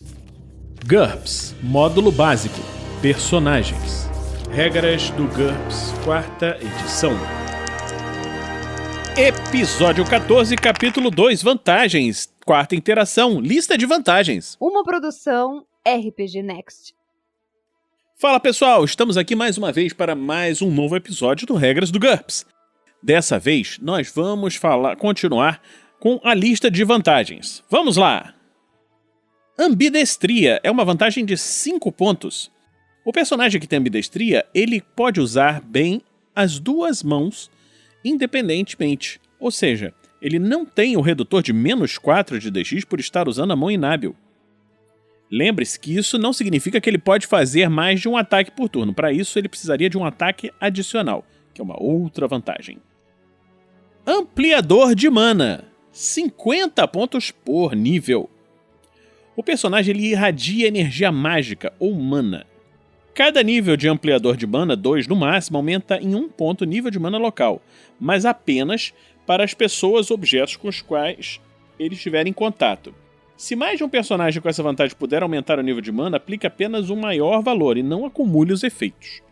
GURPS Módulo Básico Personagens. Regras do GURPS, 4ª edição. Episódio 14, capítulo 2, Vantagens. 4ª interação, lista de vantagens. Uma produção RPG Next. Fala pessoal, estamos aqui mais uma vez para mais um novo episódio do Regras do GURPS. Dessa vez, nós vamos continuar com a lista de vantagens. Vamos lá! Ambidestria é uma vantagem de 5 pontos. O personagem que tem ambidestria, ele pode usar bem as duas mãos independentemente. Ou seja, ele não tem o redutor de -4 de DX por estar usando a mão inábil. Lembre-se que isso não significa que ele pode fazer mais de um ataque por turno. Para isso, ele precisaria de um ataque adicional, que é uma outra vantagem. Ampliador de mana. 50 pontos por nível. O personagem ele irradia energia mágica ou mana. Cada nível de ampliador de mana, 2 no máximo, aumenta em 1 ponto o nível de mana local, mas apenas para as pessoas ou objetos com os quais ele estiver em contato. Se mais de um personagem com essa vantagem puder aumentar o nível de mana, aplique apenas um maior valor e não acumule os efeitos.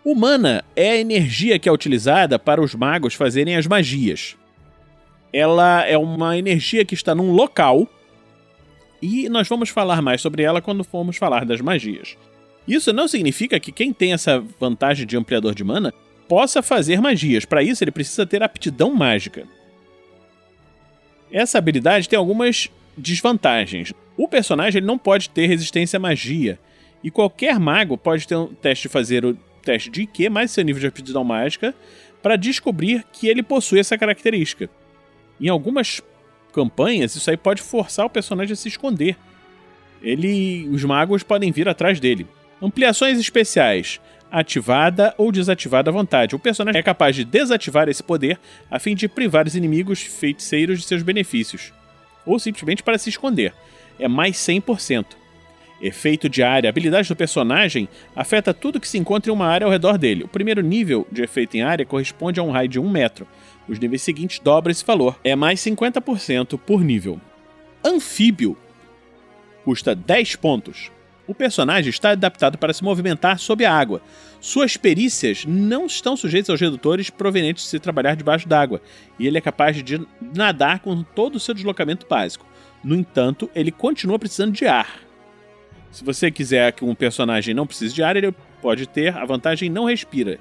O mana é a energia que é utilizada para os magos fazerem as magias. Ela é uma energia que está num local e nós vamos falar mais sobre ela quando formos falar das magias. Isso não significa que quem tem essa vantagem de ampliador de mana possa fazer magias. Para isso, ele precisa ter aptidão mágica. Essa habilidade tem algumas desvantagens. O personagem ele não pode ter resistência à magia, e qualquer mago pode ter um teste de fazer o teste de IQ mais seu nível de aptidão mágica para descobrir que ele possui essa característica. Em algumas campanhas, isso aí pode forçar o personagem a se esconder. Os magos podem vir atrás dele. Ampliações especiais. Ativada ou desativada à vontade. O personagem é capaz de desativar esse poder a fim de privar os inimigos feiticeiros de seus benefícios. Ou simplesmente para se esconder. É mais 100%. Efeito de área. A habilidade do personagem afeta tudo que se encontra em uma área ao redor dele. O primeiro nível de efeito em área corresponde a um raio de 1 metro. Os níveis seguintes dobram esse valor. É mais 50% por nível. Anfíbio. Custa 10 pontos. O personagem está adaptado para se movimentar sob a água. Suas perícias não estão sujeitas aos redutores provenientes de se trabalhar debaixo d'água, e ele é capaz de nadar com todo o seu deslocamento básico. No entanto, ele continua precisando de ar. Se você quiser que um personagem não precise de ar, ele pode ter a vantagem não respira.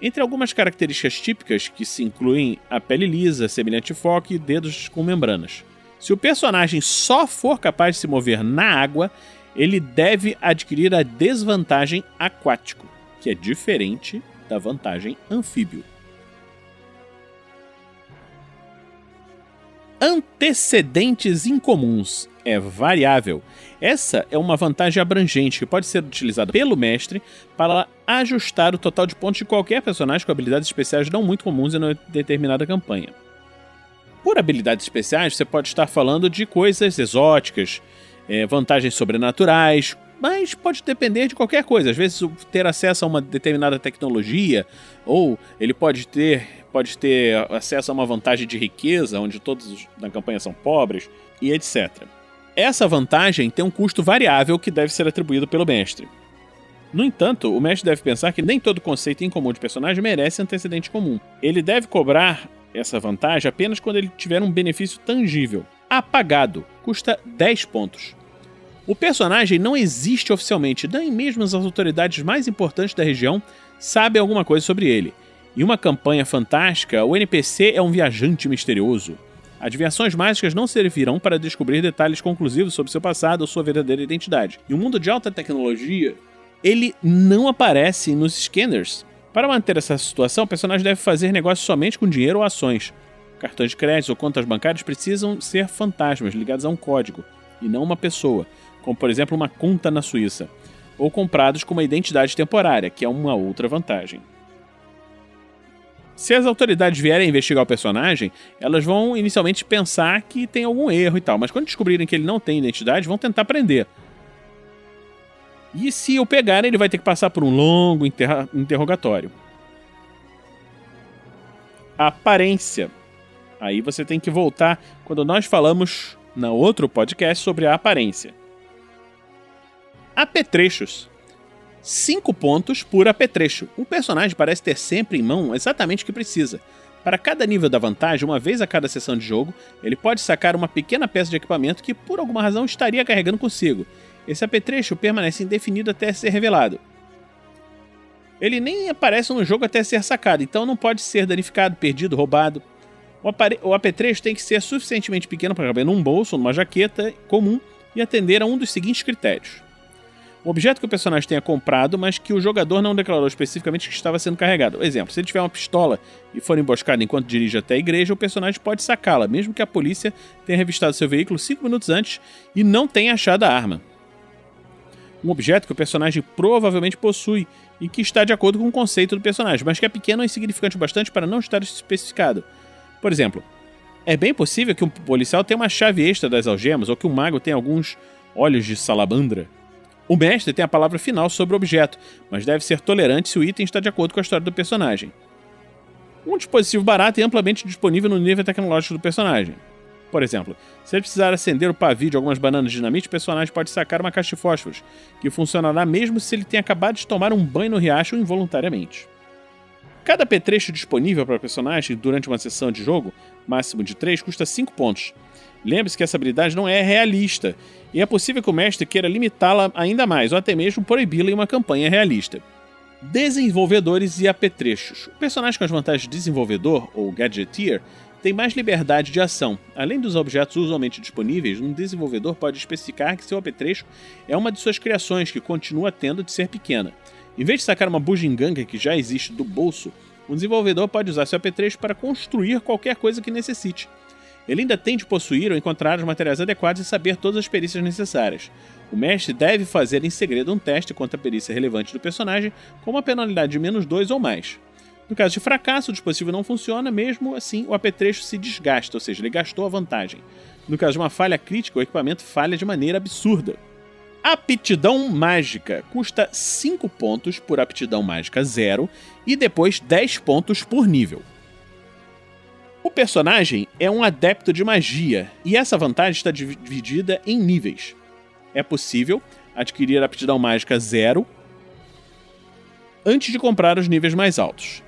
Entre algumas características típicas que se incluem a pele lisa, semelhante foco e dedos com membranas. Se o personagem só for capaz de se mover na água, ele deve adquirir a desvantagem aquático, que é diferente da vantagem anfíbio. Antecedentes incomuns. É variável. Essa é uma vantagem abrangente que pode ser utilizada pelo mestre para ajustar o total de pontos de qualquer personagem com habilidades especiais não muito comuns em uma determinada campanha. Por habilidades especiais, você pode estar falando de coisas exóticas, vantagens sobrenaturais, mas pode depender de qualquer coisa. Às vezes ter acesso a uma determinada tecnologia, ou ele pode ter acesso a uma vantagem de riqueza, onde todos na campanha são pobres, e etc. Essa vantagem tem um custo variável que deve ser atribuído pelo mestre. No entanto, o mestre deve pensar que nem todo conceito incomum de personagem merece antecedente comum. Ele deve cobrar essa vantagem apenas quando ele tiver um benefício tangível. Apagado. Custa 10 pontos. O personagem não existe oficialmente, nem mesmo as autoridades mais importantes da região sabem alguma coisa sobre ele. Em uma campanha fantástica, o NPC é um viajante misterioso. Adivinhações mágicas não servirão para descobrir detalhes conclusivos sobre seu passado ou sua verdadeira identidade. Em um mundo de alta tecnologia, ele não aparece nos scanners. Para manter essa situação, o personagem deve fazer negócios somente com dinheiro ou ações. Cartões de crédito ou contas bancárias precisam ser fantasmas ligados a um código, e não uma pessoa, como por exemplo uma conta na Suíça, ou comprados com uma identidade temporária, que é uma outra vantagem. Se as autoridades vierem investigar o personagem, elas vão inicialmente pensar que tem algum erro e tal, mas quando descobrirem que ele não tem identidade, vão tentar prender. E se o pegarem, ele vai ter que passar por um longo interrogatório. Aparência. Aí você tem que voltar quando nós falamos no outro podcast sobre a aparência. Apetrechos. 5 pontos por apetrecho. O personagem parece ter sempre em mão exatamente o que precisa. Para cada nível da vantagem, uma vez a cada sessão de jogo, ele pode sacar uma pequena peça de equipamento que por alguma razão estaria carregando consigo. Esse apetrecho permanece indefinido até ser revelado. Ele nem aparece no jogo até ser sacado, então não pode ser danificado, perdido, roubado. O apetrecho tem que ser suficientemente pequeno para caber num bolso ou numa jaqueta comum e atender a um dos seguintes critérios. Um objeto que o personagem tenha comprado, mas que o jogador não declarou especificamente que estava sendo carregado. Exemplo, se ele tiver uma pistola e for emboscado enquanto dirige até a igreja, o personagem pode sacá-la, mesmo que a polícia tenha revistado seu veículo 5 minutos antes e não tenha achado a arma. Um objeto que o personagem provavelmente possui e que está de acordo com o conceito do personagem, mas que é pequeno ou insignificante o bastante para não estar especificado. Por exemplo, é bem possível que um policial tenha uma chave extra das algemas ou que um mago tenha alguns olhos de salamandra. O mestre tem a palavra final sobre o objeto, mas deve ser tolerante se o item está de acordo com a história do personagem. Um dispositivo barato e amplamente disponível no nível tecnológico do personagem. Por exemplo, se ele precisar acender o pavio de algumas bananas de dinamite, o personagem pode sacar uma caixa de fósforos, que funcionará mesmo se ele tenha acabado de tomar um banho no riacho involuntariamente. Cada apetrecho disponível para o personagem durante uma sessão de jogo, máximo de 3, custa 5 pontos. Lembre-se que essa habilidade não é realista, e é possível que o mestre queira limitá-la ainda mais, ou até mesmo proibi-la em uma campanha realista. Desenvolvedores e apetrechos. O personagem com as vantagens de desenvolvedor, ou gadgeteer, tem mais liberdade de ação. Além dos objetos usualmente disponíveis, um desenvolvedor pode especificar que seu apetrecho é uma de suas criações, que continua tendo de ser pequena. Em vez de sacar uma bugiganga que já existe do bolso, um desenvolvedor pode usar seu apetrecho para construir qualquer coisa que necessite. Ele ainda tem de possuir ou encontrar os materiais adequados e saber todas as perícias necessárias. O mestre deve fazer em segredo um teste contra a perícia relevante do personagem com uma penalidade de -2 ou mais. No caso de fracasso, o dispositivo não funciona, mesmo assim o apetrecho se desgasta, ou seja, ele gastou a vantagem. No caso de uma falha crítica, o equipamento falha de maneira absurda. Aptidão mágica. Custa 5 pontos por aptidão mágica 0 e depois 10 pontos por nível. O personagem é um adepto de magia, e essa vantagem está dividida em níveis. É possível adquirir a aptidão mágica 0 antes de comprar os níveis mais altos.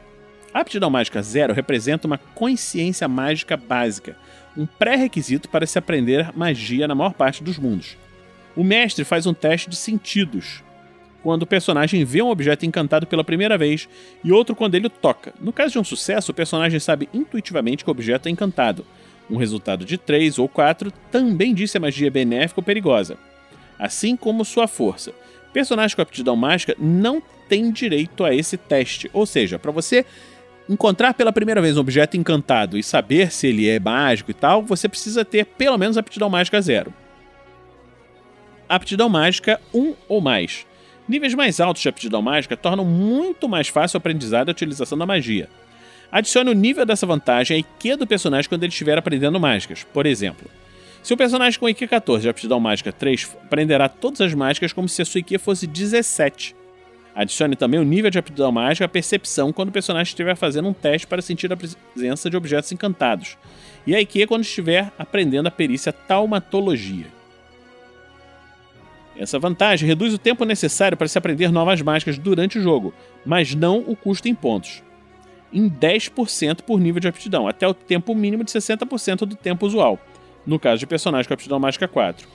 A aptidão mágica 0 representa uma consciência mágica básica, um pré-requisito para se aprender magia na maior parte dos mundos. O mestre faz um teste de sentidos, quando o personagem vê um objeto encantado pela primeira vez e outro quando ele o toca. No caso de um sucesso, o personagem sabe intuitivamente que o objeto é encantado. Um resultado de 3 ou 4 também diz se a magia é benéfica ou perigosa, assim como sua força. Personagens com aptidão mágica não têm direito a esse teste, ou seja, para você encontrar pela primeira vez um objeto encantado e saber se ele é mágico e tal, você precisa ter pelo menos aptidão mágica 0. Aptidão mágica 1 ou mais. Níveis mais altos de aptidão mágica tornam muito mais fácil o aprendizado e a utilização da magia. Adicione o nível dessa vantagem a IQ do personagem quando ele estiver aprendendo mágicas. Por exemplo, se o personagem com IQ 14 de aptidão mágica 3 aprenderá todas as mágicas como se a sua IQ fosse 17. Adicione também o nível de aptidão mágica à percepção quando o personagem estiver fazendo um teste para sentir a presença de objetos encantados. E a IQ quando estiver aprendendo a perícia taumatologia. Essa vantagem reduz o tempo necessário para se aprender novas mágicas durante o jogo, mas não o custo em pontos. Em 10% por nível de aptidão, até o tempo mínimo de 60% do tempo usual, no caso de personagem com aptidão mágica 4.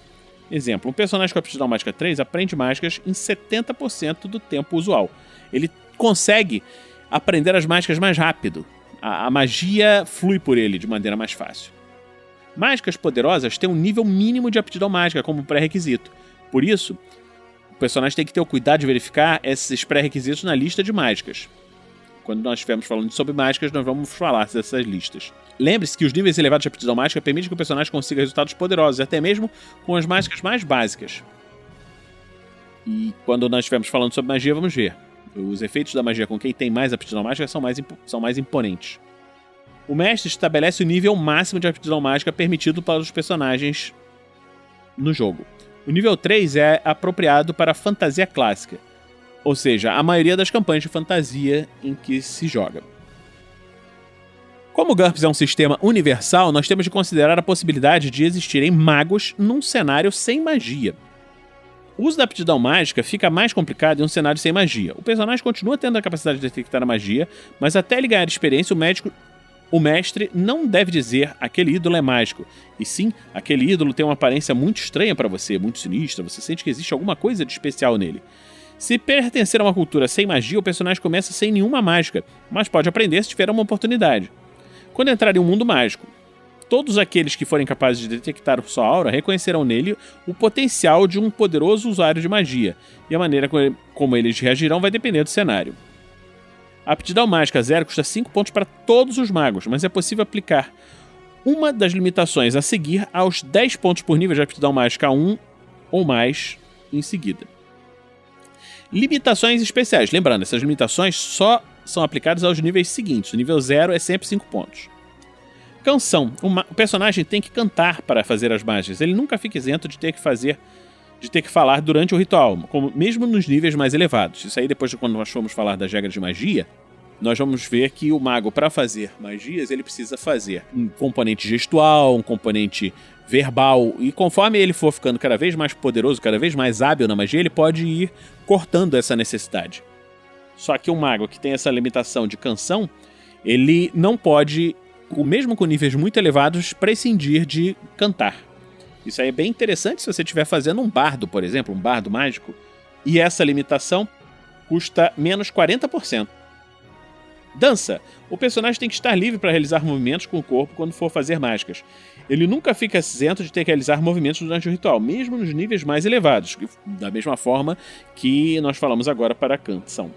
Exemplo, um personagem com aptidão mágica 3 aprende mágicas em 70% do tempo usual. Ele consegue aprender as mágicas mais rápido. A magia flui por ele de maneira mais fácil. Mágicas poderosas têm um nível mínimo de aptidão mágica como pré-requisito. Por isso, o personagem tem que ter o cuidado de verificar esses pré-requisitos na lista de mágicas. Quando nós estivermos falando sobre mágicas, nós vamos falar dessas listas. Lembre-se que os níveis elevados de aptidão mágica permitem que o personagem consiga resultados poderosos, até mesmo com as mágicas mais básicas. E quando nós estivermos falando sobre magia, vamos ver. Os efeitos da magia com quem tem mais aptidão mágica são mais imponentes. O mestre estabelece o nível máximo de aptidão mágica permitido para os personagens no jogo. O nível 3 é apropriado para a fantasia clássica, ou seja, a maioria das campanhas de fantasia em que se joga. Como o GURPS é um sistema universal, nós temos de considerar a possibilidade de existirem magos num cenário sem magia. O uso da aptidão mágica fica mais complicado em um cenário sem magia. O personagem continua tendo a capacidade de detectar a magia, mas até ele ganhar experiência, o mestre não deve dizer aquele ídolo é mágico, e sim, aquele ídolo tem uma aparência muito estranha para você, muito sinistra, você sente que existe alguma coisa de especial nele. Se pertencer a uma cultura sem magia, o personagem começa sem nenhuma mágica, mas pode aprender se tiver uma oportunidade. Quando entrar em um mundo mágico, todos aqueles que forem capazes de detectar sua aura reconhecerão nele o potencial de um poderoso usuário de magia, e a maneira como eles reagirão vai depender do cenário. A aptidão mágica 0 custa 5 pontos para todos os magos, mas é possível aplicar uma das limitações a seguir aos 10 pontos por nível de aptidão mágica 1 ou mais em seguida. Limitações especiais. Lembrando, essas limitações só são aplicadas aos níveis seguintes. O nível 0 é sempre 5 pontos. Canção. O personagem tem que cantar para fazer as magias. Ele nunca fica isento de ter que falar durante o ritual, mesmo nos níveis mais elevados. Isso aí, depois de quando nós formos falar das regras de magia, nós vamos ver que o mago, para fazer magias, ele precisa fazer um componente gestual, um componente verbal, e conforme ele for ficando cada vez mais poderoso, cada vez mais hábil na magia, ele pode ir cortando essa necessidade. Só que o mago que tem essa limitação de canção, ele não pode, mesmo com níveis muito elevados, prescindir de cantar. Isso aí é bem interessante se você estiver fazendo um bardo, por exemplo, um bardo mágico, e essa limitação custa menos 40%. Dança. O personagem tem que estar livre para realizar movimentos com o corpo quando for fazer mágicas. Ele nunca fica isento de ter que realizar movimentos durante o ritual, mesmo nos níveis mais elevados, da mesma forma que nós falamos agora para a canção.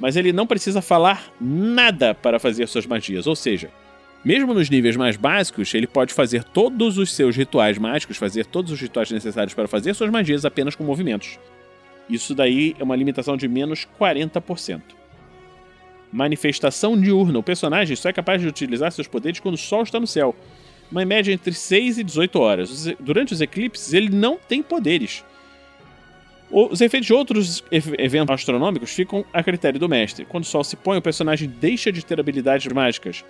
Mas ele não precisa falar nada para fazer suas magias, ou seja, mesmo nos níveis mais básicos, ele pode fazer todos os seus rituais mágicos, fazer todos os rituais necessários para fazer suas magias apenas com movimentos. Isso daí é uma limitação de menos 40%. Manifestação diurna. O personagem só é capaz de utilizar seus poderes quando o sol está no céu, uma média entre 6 e 18 horas. Durante os eclipses, ele não tem poderes. Os efeitos de outros eventos astronômicos ficam a critério do mestre. Quando o sol se põe, o personagem deixa de ter habilidades mágicas,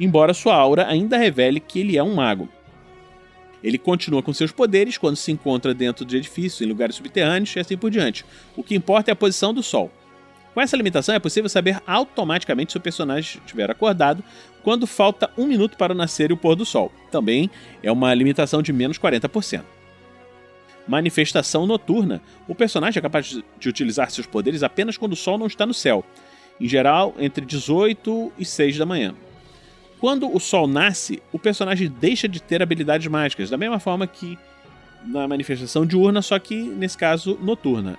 embora sua aura ainda revele que ele é um mago. Ele continua com seus poderes quando se encontra dentro de edifícios, em lugares subterrâneos e assim por diante. O que importa é a posição do sol. Com essa limitação, é possível saber automaticamente se o personagem estiver acordado quando falta 1 minuto para o nascer e o pôr do sol. Também é uma limitação de menos 40%. Manifestação noturna. O personagem é capaz de utilizar seus poderes apenas quando o sol não está no céu, em geral entre 18 e 6 da manhã. Quando o sol nasce, o personagem deixa de ter habilidades mágicas, da mesma forma que na manifestação diurna, só que nesse caso noturna.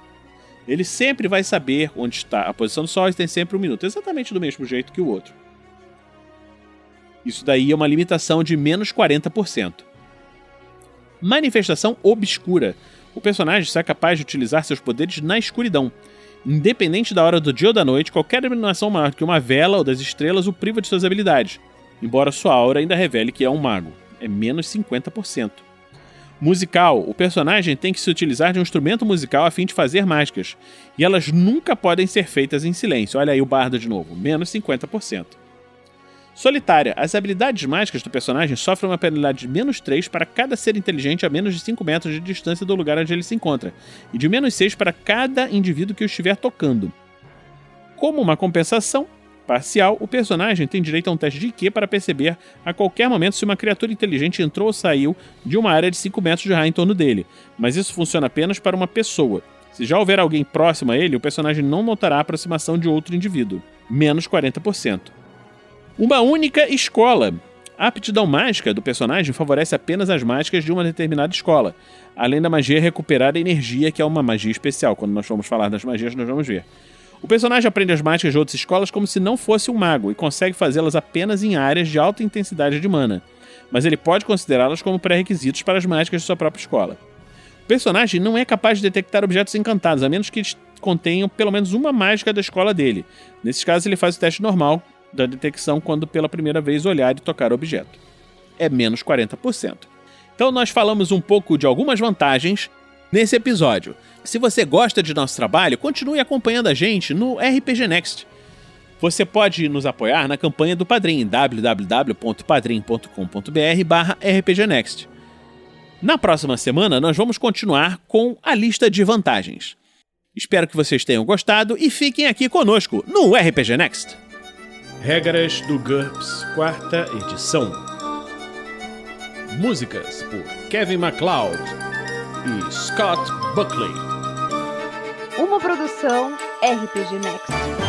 Ele sempre vai saber onde está a posição do sol e tem sempre 1 minuto, exatamente do mesmo jeito que o outro. Isso daí é uma limitação de menos 40%. Manifestação obscura. O personagem só é capaz de utilizar seus poderes na escuridão. Independente da hora do dia ou da noite, qualquer iluminação maior que uma vela ou das estrelas o priva de suas habilidades, embora sua aura ainda revele que é um mago. É menos 50%. Musical. O personagem tem que se utilizar de um instrumento musical a fim de fazer mágicas, e elas nunca podem ser feitas em silêncio. Olha aí o bardo de novo, menos 50%. Solitária. As habilidades mágicas do personagem sofrem uma penalidade de menos 3 para cada ser inteligente a menos de 5 metros de distância do lugar onde ele se encontra, e de menos 6 para cada indivíduo que o estiver tocando. Como uma compensação parcial, o personagem tem direito a um teste de IQ para perceber a qualquer momento se uma criatura inteligente entrou ou saiu de uma área de 5 metros de raio em torno dele, mas isso funciona apenas para uma pessoa. Se já houver alguém próximo a ele, o personagem não notará a aproximação de outro indivíduo. Menos 40%. Uma única escola. A aptidão mágica do personagem favorece apenas as mágicas de uma determinada escola, além da magia recuperar a energia, que é uma magia especial. Quando nós formos falar das magias, nós vamos ver. O personagem aprende as mágicas de outras escolas como se não fosse um mago e consegue fazê-las apenas em áreas de alta intensidade de mana, mas ele pode considerá-las como pré-requisitos para as mágicas de sua própria escola. O personagem não é capaz de detectar objetos encantados, a menos que eles contenham pelo menos uma mágica da escola dele. Nesses casos, ele faz o teste normal da detecção quando pela primeira vez olhar e tocar o objeto. É menos 40%. Então nós falamos um pouco de algumas vantagens nesse episódio. Se você gosta de nosso trabalho, continue acompanhando a gente no RPG Next. Você pode nos apoiar na campanha do Padrim, em www.padrim.com.br/rpgnext. Na próxima semana, nós vamos continuar com a lista de vantagens. Espero que vocês tenham gostado e fiquem aqui conosco no RPG Next. Regras do GURPS, 4ª edição. Músicas por Kevin MacLeod e Scott Buckley. Uma produção RPG Next.